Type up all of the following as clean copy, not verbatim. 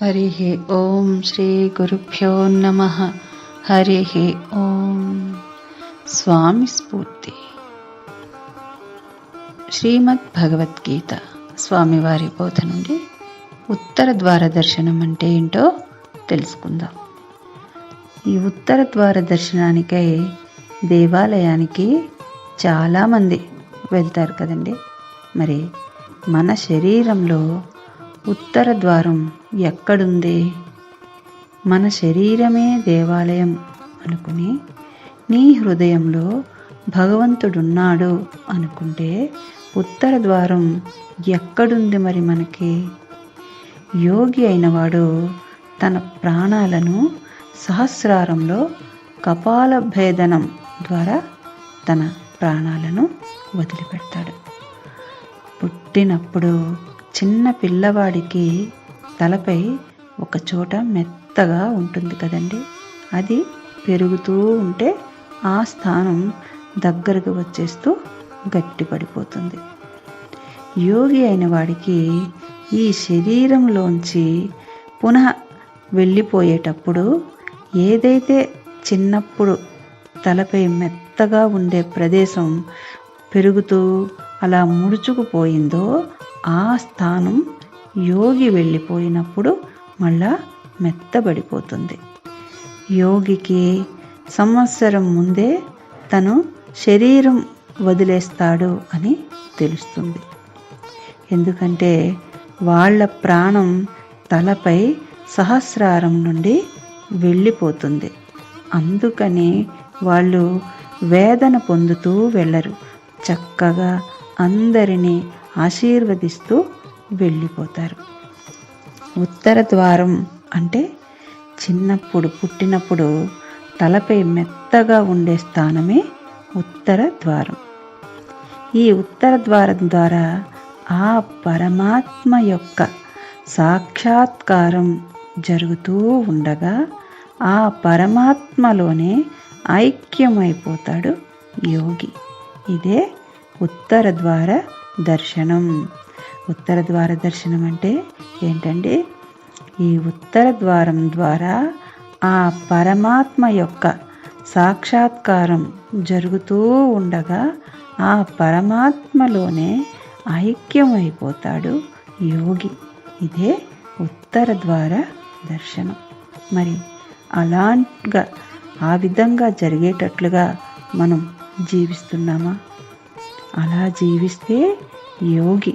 హరిః ఓం శ్రీ గురుభ్యో నమః. హరిః ఓం. స్వామి స్ఫూర్తి. శ్రీమద్ భగవద్గీత స్వామివారి బోధ నుండి ఉత్తర ద్వార దర్శనం అంటే ఏంటో తెలుసుకుందాం. ఈ ఉత్తర ద్వార దర్శనానికై దేవాలయానికి చాలామంది వెళ్తారు కదండి. మరి మన శరీరంలో ఉత్తర ద్వారం ఎక్కడుంది? మన శరీరమే దేవాలయం అనుకుని నీ హృదయంలో భగవంతుడున్నాడు అనుకుంటే ఉత్తర ద్వారం ఎక్కడుంది? మరి మనకి యోగి అయినవాడు తన ప్రాణాలను సహస్రారంలో కపాల భేదనం ద్వారా తన ప్రాణాలను వదిలిపెడతాడు. పుట్టినప్పుడు చిన్న పిల్లవాడికి తలపై ఒక చోట మెత్తగా ఉంటుంది కదండి. అది పెరుగుతూ ఉంటే ఆ స్థానం దగ్గరకు వచ్చేస్తూ గట్టిపడిపోతుంది. యోగి అయిన వాడికి ఈ శరీరంలోంచి పునః వెళ్ళిపోయేటప్పుడు ఏదైతే చిన్నప్పుడు తలపై మెత్తగా ఉండే ప్రదేశం పెరుగుతూ అలా ముడుచుకుపోయిందో ఆ స్థానం యోగి వెళ్ళిపోయినప్పుడు మళ్ళా మెత్తబడిపోతుంది. యోగికి సంవత్సరం ముందే తను శరీరం వదిలేస్తాడు అని తెలుస్తుంది. ఎందుకంటే వాళ్ళ ప్రాణం తలపై సహస్రారం నుండి వెళ్ళిపోతుంది. అందుకని వాళ్ళు వేదన పొందుతూ వెళ్ళరు, చక్కగా అందరినీ ఆశీర్వదిస్తూ వెళ్ళిపోతారు. ఉత్తర ద్వారం అంటే పుట్టినప్పుడు తలపై మెత్తగా ఉండే స్థానమే ఉత్తర ద్వారం. ఈ ఉత్తర ద్వారం ద్వారా ఆ పరమాత్మ యొక్క సాక్షాత్కారం జరుగుతూ ఉండగా ఆ పరమాత్మలోనే ఐక్యమైపోతాడు యోగి. ఇదే ఉత్తర ద్వార దర్శనం. ఉత్తర ద్వార దర్శనం అంటే ఏంటంటే ఈ ఉత్తర ద్వారం ద్వారా ఆ పరమాత్మ యొక్క సాక్షాత్కారం జరుగుతూ ఉండగా ఆ పరమాత్మలోనే ఐక్యమైపోతాడు యోగి. ఇదే ఉత్తర ద్వార దర్శనం. మరి అలాంటిగా ఆ విధంగా జరిగేటట్లుగా మనం జీవిస్తున్నామా? అలా జీవిస్తే యోగి.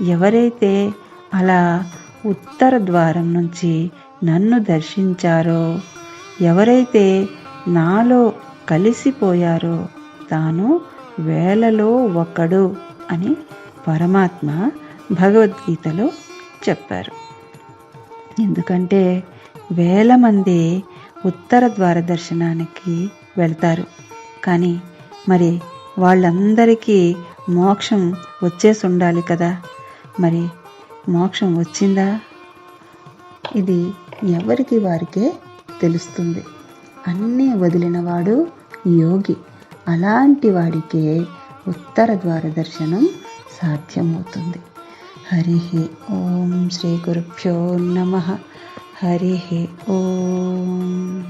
ఎవరైతే అలా ఉత్తర ద్వారం నుంచి నన్ను దర్శించారో, ఎవరైతే నాలో కలిసిపోయారో తాను వేలలో ఒకడు అని పరమాత్మ భగవద్గీతలో చెప్పారు. ఎందుకంటే వేల మంది ఉత్తర ద్వార దర్శనానికి వెళ్తారు. కానీ మరి వాళ్ళందరికీ మోక్షం వచ్చేసి ఉండాలి కదా. మరి మోక్షం వచ్చిందా? ఇది ఎవరికి వారికే తెలుస్తుంది. అన్నీ వదిలినవాడు యోగి. అలాంటి వాడికే ఉత్తర ద్వార దర్శనం సాధ్యమవుతుంది. హరిః ఓం శ్రీ గురుభ్యో నమః. హరిః ఓం.